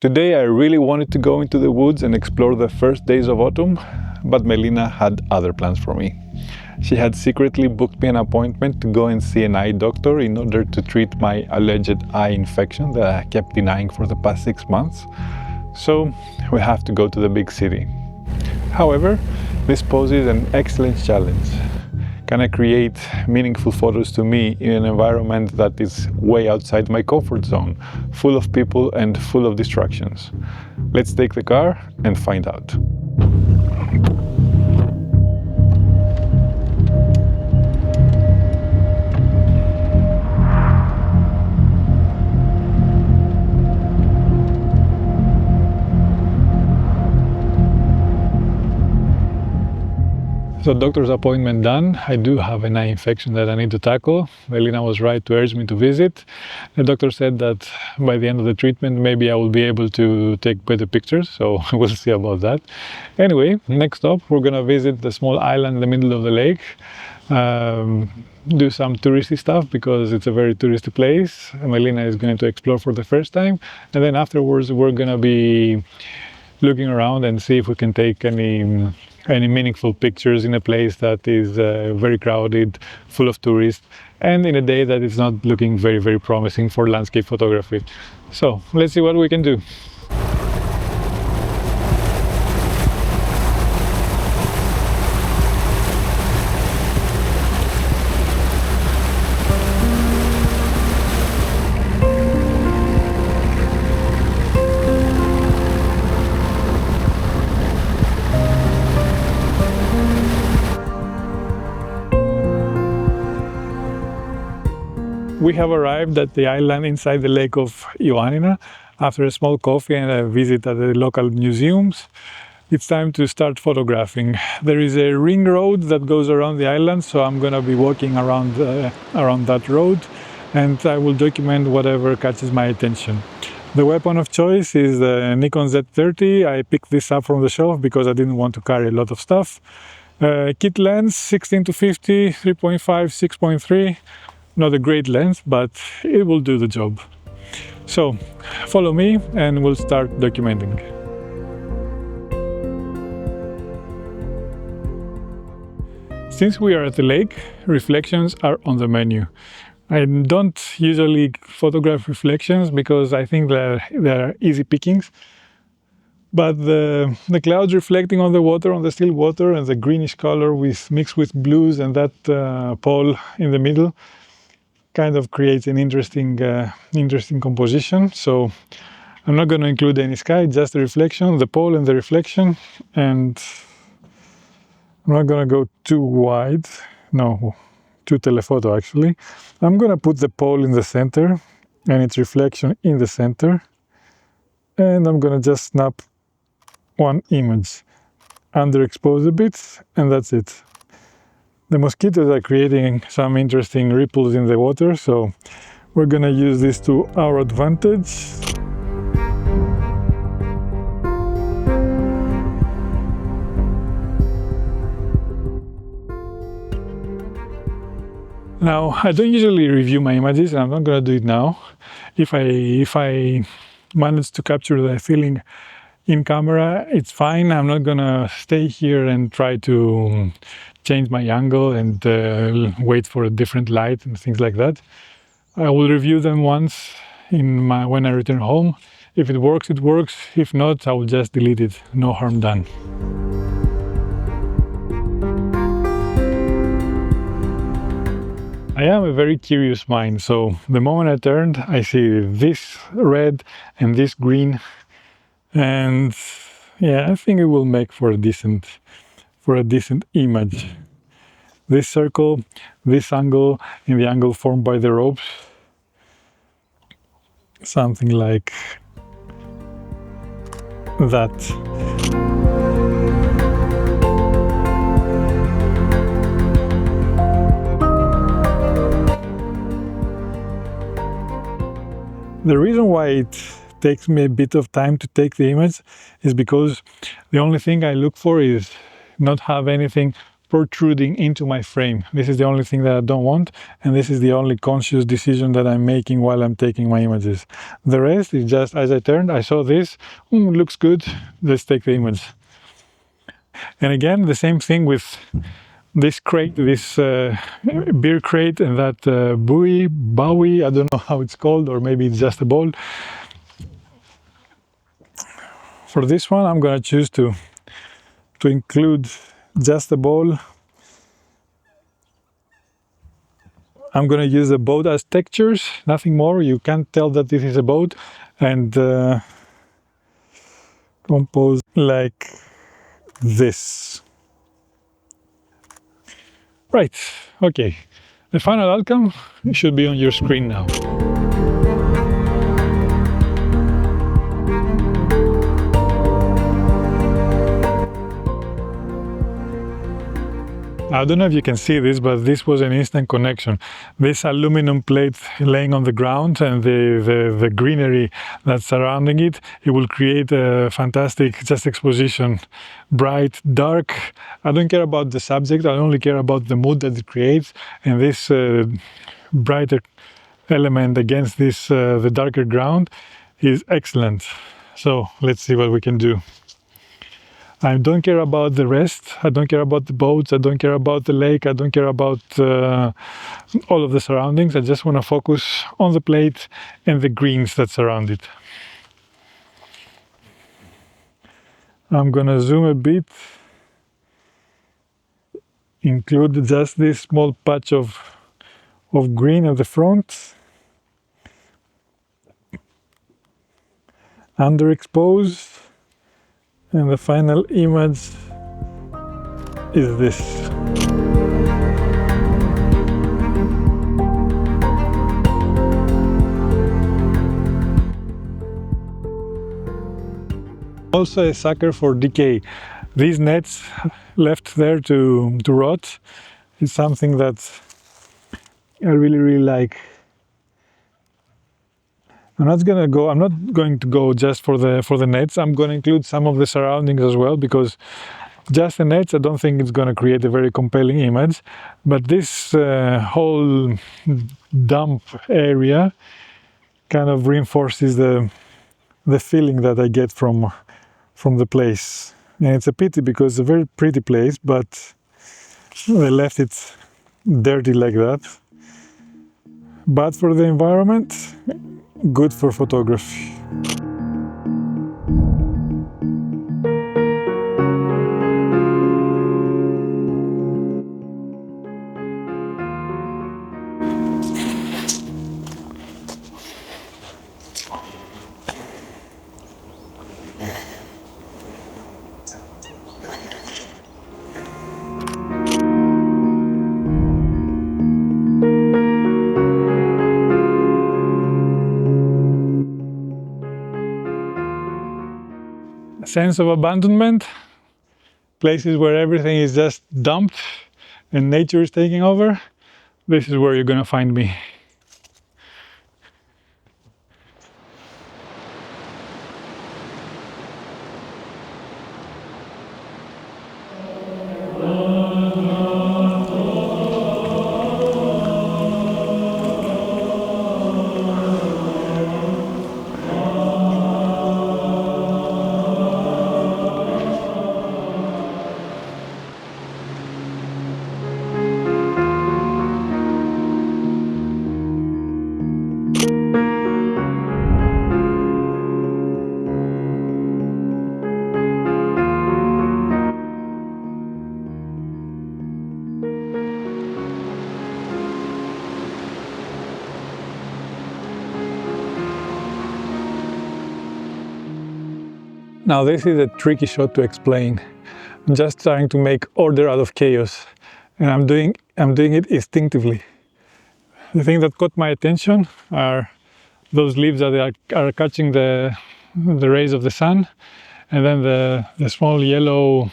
Today I really wanted to go into the woods and explore the first days of autumn, but Melina had other plans for me. She had secretly booked me an appointment to go and see an eye doctor in order to treat my alleged eye infection that I kept denying for the past 6 months. So we have to go to the big city. However, this poses an excellent challenge. Can I create meaningful photos to me in an environment that is way outside my comfort zone, full of people and full of distractions? Let's take the car and find out. So doctor's appointment done. I do have an eye infection that I need to tackle. Melina was right to urge me to visit. The doctor said that by the end of the treatment maybe I will be able to take better pictures, so we'll see about that. Anyway, next stop we're gonna visit the small island in the middle of the lake. Do some touristy stuff because it's a very touristy place. Melina is going to explore for the first time, and then afterwards we're gonna be looking around and see if we can take any meaningful pictures in a place that is very crowded, full of tourists, and in a day that is not looking very promising for landscape photography. So let's see what we can do. We have arrived at the island inside the lake of Ioannina after a small coffee and a visit at the local museums. It's time to start photographing. There is a ring road that goes around the island, so I'm gonna be walking around that road, and I will document whatever catches my attention. The weapon of choice is the Nikon Z30. I picked this up from the shelf because I didn't want to carry a lot of stuff. Kit lens 16-50, 3.5, 6.3. Not a great lens, but it will do the job. So follow me and we'll start documenting. Since we are at the lake, reflections are on the menu. I don't usually photograph reflections because I think they're easy pickings. But the clouds reflecting on the water, on the still water, and the greenish color mixed with blues and that pole in the middle kind of creates an interesting composition. So I'm not going to include any sky, just the reflection, the pole and the reflection, and I'm not going to go too wide, no, too telephoto actually. I'm going to put the pole in the center and its reflection in the center, and I'm going to just snap one image, underexpose a bit, and that's it. The mosquitoes are creating some interesting ripples in the water, so we're gonna use this to our advantage. Now, I don't usually review my images, and I'm not gonna do it now. If I manage to capture the feeling in camera, it's fine. I'm not gonna stay here and try to change my angle and wait for a different light and things like that. I will review them once when I return home. If it works, it works. If not, I will just delete it. No harm done. I am a very curious mind, so the moment I turned, I see this red and this green, and yeah, I think it will make for a decent image. This circle, this angle, and the angle formed by the ropes, something like that. The reason why it takes me a bit of time to take the image is because the only thing I look for is not have anything protruding into my frame. This is the only thing that I don't want, and this is the only conscious decision that I'm making while I'm taking my images. The rest is just as I turned, I saw this, looks good, let's take the image. And again, the same thing with this crate, this beer crate, and that bowie, I don't know how it's called, or maybe it's just a bowl. For this one, I'm gonna choose to include just a bowl. I'm gonna use the boat as textures, nothing more. You can't tell that this is a boat, and compose like this. Right, okay. The final outcome should be on your screen now. I don't know if you can see this, but this was an instant connection. This aluminum plate laying on the ground and the greenery that's surrounding it, it will create a fantastic just exposition. Bright, dark. I don't care about the subject, I only care about the mood that it creates. And this brighter element against this the darker ground is excellent. So let's see what we can do. I don't care about the rest, I don't care about the boats, I don't care about the lake, I don't care about all of the surroundings. I just want to focus on the plate and the greens that surround it. I'm gonna zoom a bit, include just this small patch of green at the front, underexpose, and the final image is this. Also a sucker for decay. These nets left there to rot is something that I really like. I'm not going to go just for the nets. I'm going to include some of the surroundings as well, because just the nets, I don't think it's going to create a very compelling image. But this whole dump area kind of reinforces the feeling that I get from the place. And it's a pity because it's a very pretty place, but they left it dirty like that. Bad for the environment, good for photography. Sense of abandonment, places where everything is just dumped and nature is taking over, this is where you're gonna find me. Now this is a tricky shot to explain. I'm just trying to make order out of chaos, and I'm doing it instinctively. The thing that caught my attention are those leaves that are catching the rays of the sun, and then the small yellow,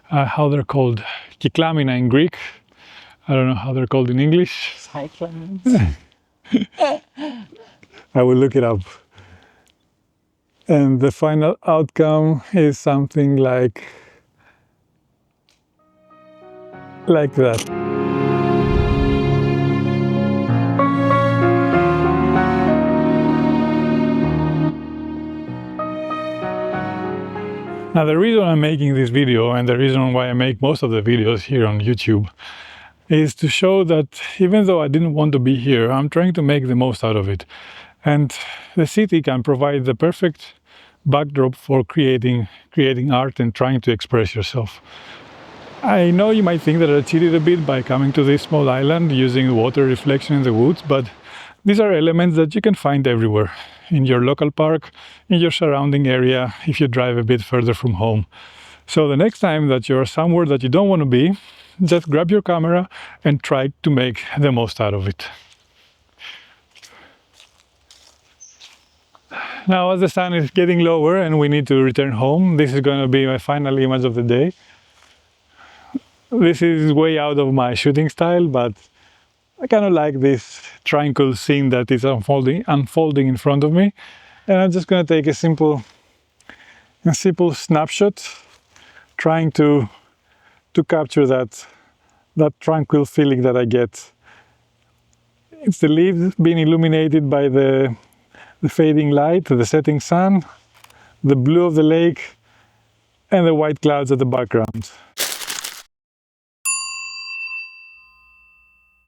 how they're called, Kyclamina in Greek. I don't know how they're called in English. Cyclamen. I will look it up. And the final outcome is something like like that. Now, the reason I'm making this video, and the reason why I make most of the videos here on YouTube, is to show that even though I didn't want to be here, I'm trying to make the most out of it. And the city can provide the perfect backdrop for creating art and trying to express yourself. I know you might think that I cheated a bit by coming to this small island using water reflection in the woods, but these are elements that you can find everywhere, in your local park, in your surrounding area, if you drive a bit further from home. So the next time that you're somewhere that you don't want to be, just grab your camera and try to make the most out of it. Now, as the sun is getting lower and we need to return home, this is going to be my final image of the day. This is way out of my shooting style, but I kind of like this tranquil scene that is unfolding in front of me. And I'm just going to take a simple snapshot, trying to capture that tranquil feeling that I get. It's the leaves being illuminated by the fading light, the setting sun, the blue of the lake, and the white clouds at the background.